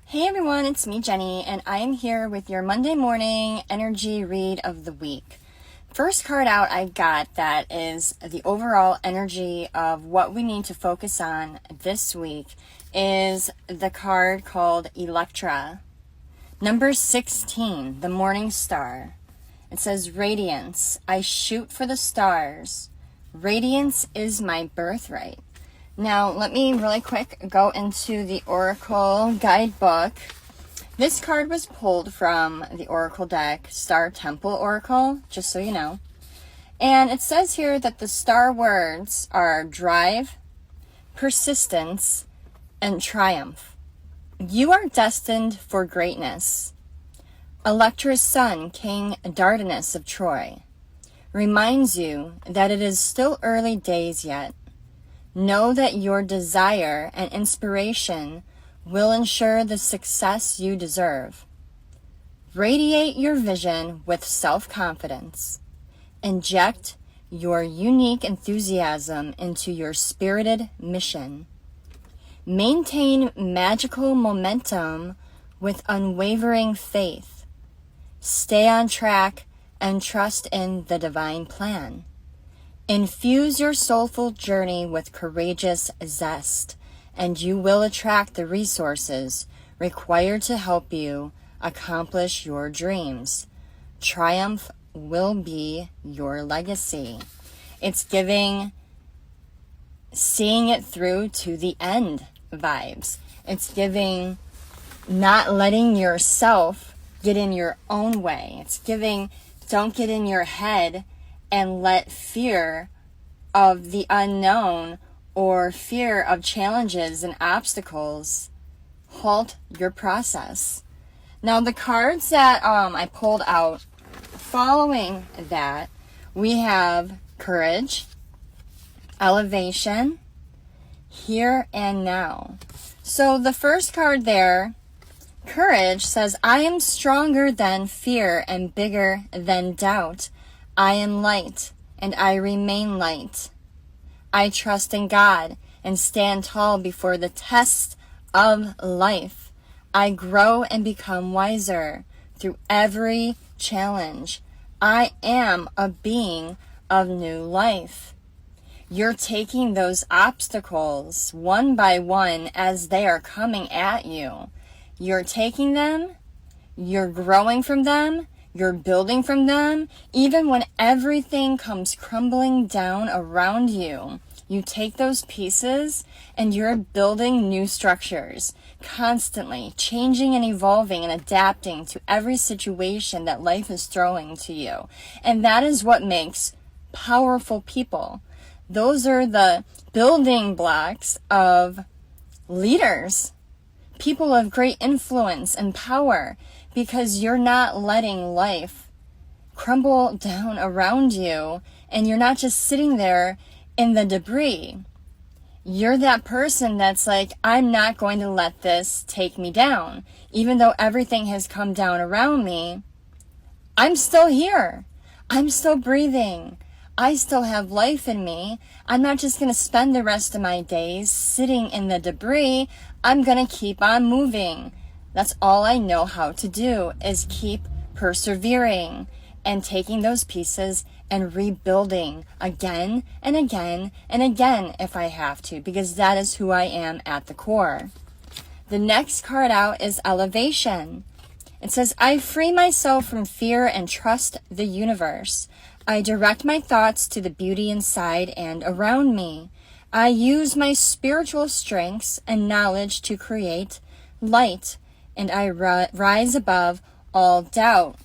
Hey everyone, it's me, Jenny, and I am here with your Monday morning energy read of the week. First card out I got that is the overall energy of what we need to focus on this week is the card called Electra. Number 16, the Morning Star. It says, Radiance, I shoot for the stars. Radiance is my birthright. Now, let me really quick go into the Oracle guidebook. This card was pulled from the Oracle deck, Star Temple Oracle, just so you know. And it says here that the star words are drive, persistence, and triumph. You are destined for greatness. Electra's son, King Dardanus of Troy, reminds you that it is still early days yet. Know that your desire and inspiration will ensure the success you deserve. Radiate your vision with self-confidence. Inject your unique enthusiasm into your spirited mission. Maintain magical momentum with unwavering faith. Stay on track and trust in the divine plan. Infuse your soulful journey with courageous zest, and you will attract the resources required to help you accomplish your dreams. Triumph will be your legacy. It's giving seeing it through to the end vibes. It's giving not letting yourself get in your own way. It's giving don't get in your head and let fear of the unknown or fear of challenges and obstacles halt your process. Now, the cards that I pulled out following that, we have courage, elevation, here and now. So the first card there, courage, says, I am stronger than fear and bigger than doubt. I am light, and I remain light. I trust in God and stand tall before the tests of life. I grow and become wiser through every challenge. I am a being of new life. You're taking those obstacles one by one as they are coming at you. You're taking them, you're growing from them, you're building from them. Even when everything comes crumbling down around you, you take those pieces and you're building new structures, constantly changing and evolving and adapting to every situation that life is throwing to you. And that is what makes powerful people. Those are the building blocks of leaders, people of great influence and power, because you're not letting life crumble down around you, and you're not just sitting there in the debris. You're that person that's like, I'm not going to let this take me down. Even though everything has come down around me, I'm still here. I'm still breathing. I still have life in me. I'm not just going to spend the rest of my days sitting in the debris. I'm going to keep on moving. That's all I know how to do, is keep persevering and taking those pieces and rebuilding again and again and again if I have to, because that is who I am at the core. The next card out is elevation. It says, I free myself from fear and trust the universe. I direct my thoughts to the beauty inside and around me. I use my spiritual strengths and knowledge to create light, and I rise above all doubt.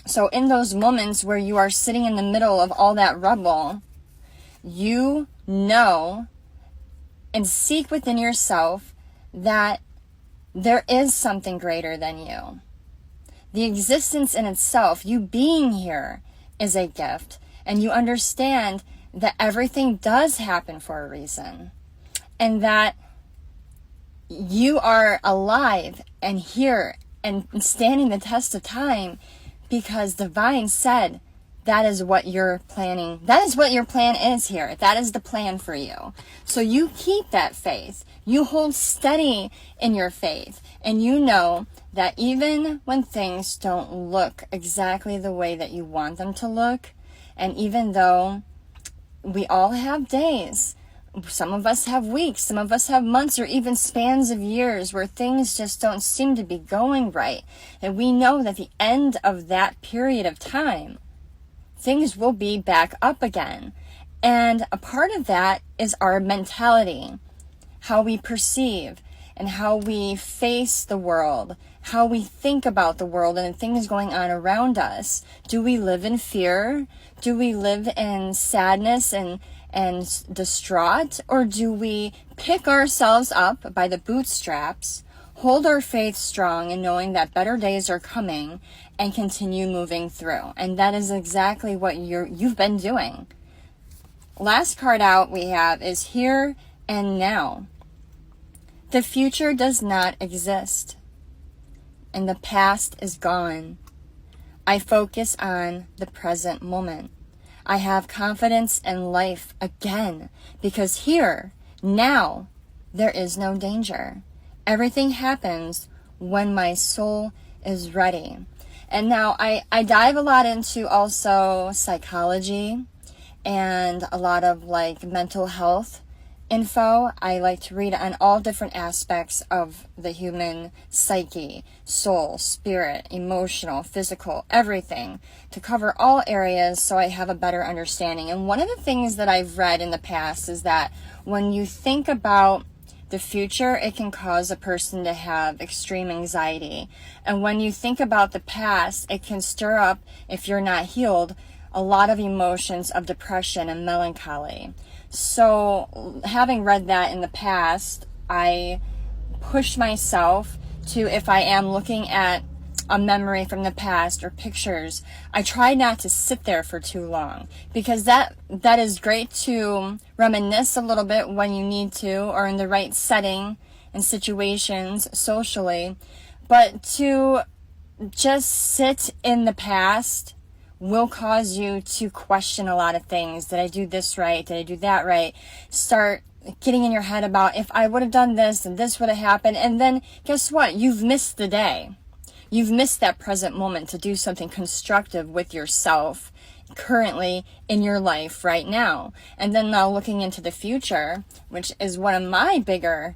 So in those moments where you are sitting in the middle of all that rubble, you know and seek within yourself that there is something greater than you. The existence in itself, you being here, is a gift. And you understand that everything does happen for a reason. And that you are alive and here and standing the test of time because divine said that is what you're planning. That is what your plan is here. That is the plan for you. So you keep that faith. You hold steady in your faith. And you know that even when things don't look exactly the way that you want them to look, and even though we all have days, some of us have weeks, some of us have months, or even spans of years where things just don't seem to be going right. And we know that the end of that period of time, things will be back up again. And a part of that is our mentality, how we perceive and how we face the world, how we think about the world and the things going on around us. Do we live in fear? Do we live in sadness and distraught? Or do we pick ourselves up by the bootstraps, hold our faith strong and knowing that better days are coming, and continue moving through? And that is exactly what you've been doing. Last card out we have is here and now. The future does not exist, and the past is gone. I focus on the present moment. I have confidence in life again, because here, now, there is no danger. Everything happens when my soul is ready. And now I dive a lot into also psychology and a lot of like mental health info. I like to read on all different aspects of the human psyche, soul, spirit, emotional, physical, everything, to cover all areas so I have a better understanding. And one of the things that I've read in the past is that when you think about the future, it can cause a person to have extreme anxiety. And when you think about the past, it can stir up, if you're not healed, a lot of emotions of depression and melancholy. So having read that in the past, I push myself to, if I am looking at a memory from the past or pictures, I try not to sit there for too long, because that is great to reminisce a little bit when you need to, or in the right setting and situations socially. But to just sit in the past will cause you to question a lot of things. Did I do this right? Did I do that right? Start getting in your head about, if I would have done this and this would have happened. And then guess what? You've missed the day. You've missed that present moment to do something constructive with yourself currently in your life right now. And then now looking into the future, which is one of my bigger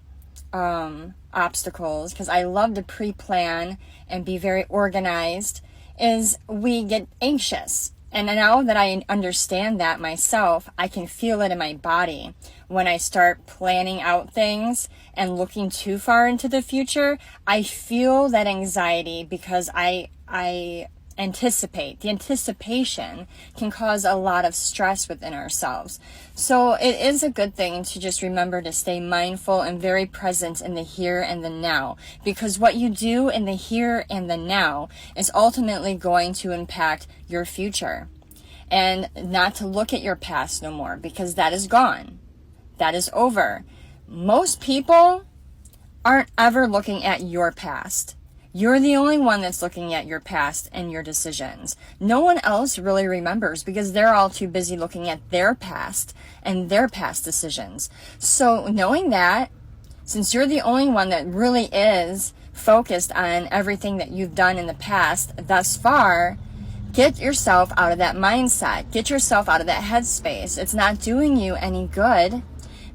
obstacles, because I love to pre-plan and be very organized, is we get anxious. And now that I understand that myself, I can feel it in my body. When I start planning out things and looking too far into the future, I feel that anxiety, because I anticipate. The anticipation can cause a lot of stress within ourselves. So it is a good thing to just remember to stay mindful and very present in the here and the now, because what you do in the here and the now is ultimately going to impact your future. And not to look at your past no more, because that is gone. That is over. Most people aren't ever looking at your past. You're the only one that's looking at your past and your decisions. No one else really remembers, because they're all too busy looking at their past and their past decisions. So knowing that, since you're the only one that really is focused on everything that you've done in the past thus far, get yourself out of that mindset. Get yourself out of that headspace. It's not doing you any good.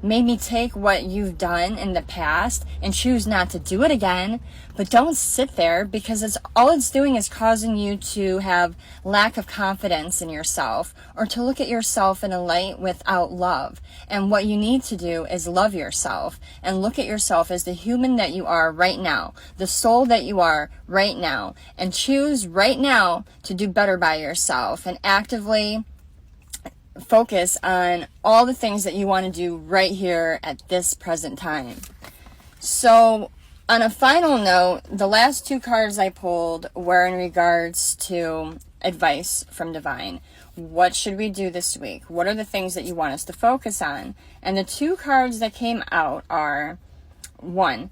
Maybe take what you've done in the past and choose not to do it again, but don't sit there, because all it's doing is causing you to have lack of confidence in yourself, or to look at yourself in a light without love. And what you need to do is love yourself and look at yourself as the human that you are right now, the soul that you are right now, and choose right now to do better by yourself and actively focus on all the things that you want to do right here at this present time. So on a final note, the last two cards I pulled were in regards to advice from Divine. What should we do this week? What are the things that you want us to focus on? And the two cards that came out are, 1,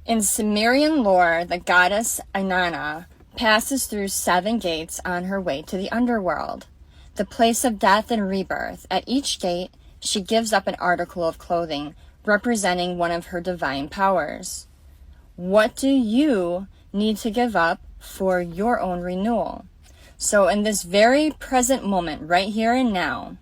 in Sumerian lore, the goddess Inanna passes through 7 gates on her way to the underworld. the place of death and rebirth. At each gate, she gives up an article of clothing representing one of her divine powers. What do you need to give up for your own renewal? So in this very present moment, right here and now,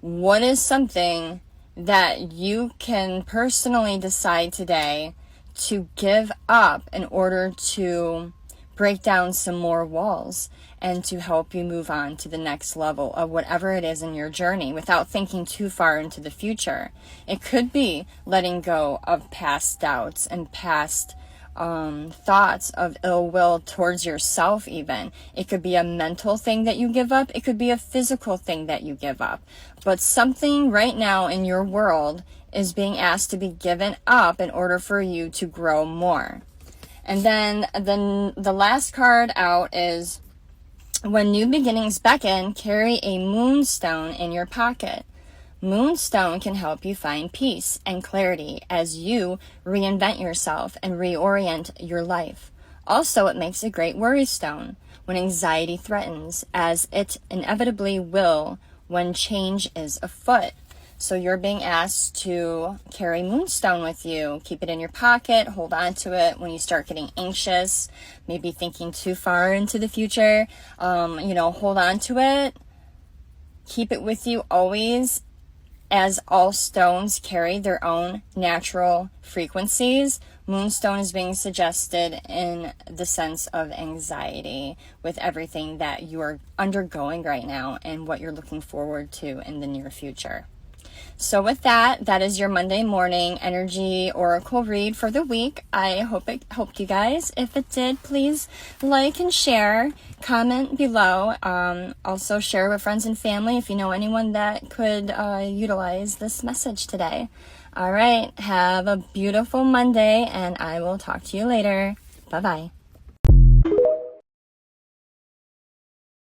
what is something that you can personally decide today to give up in order to break down some more walls and to help you move on to the next level of whatever it is in your journey without thinking too far into the future? It could be letting go of past doubts and past thoughts of ill will towards yourself even. It could be a mental thing that you give up. It could be a physical thing that you give up. But something right now in your world is being asked to be given up in order for you to grow more. And then the last card out is, when new beginnings beckon, carry a moonstone in your pocket. Moonstone can help you find peace and clarity as you reinvent yourself and reorient your life. Also, it makes a great worry stone when anxiety threatens, as it inevitably will when change is afoot. So you're being asked to carry Moonstone with you. Keep it in your pocket, hold on to it when you start getting anxious, maybe thinking too far into the future. Hold on to it. Keep it with you always, as all stones carry their own natural frequencies. Moonstone is being suggested in the sense of anxiety with everything that you are undergoing right now and what you're looking forward to in the near future. So with that is your Monday morning energy oracle read for the week. I hope it helped you guys. If it did, please like and share, comment below. Also share with friends and family if you know anyone that could utilize this message today. All right, have a beautiful Monday, and I will talk to you later. Bye-bye.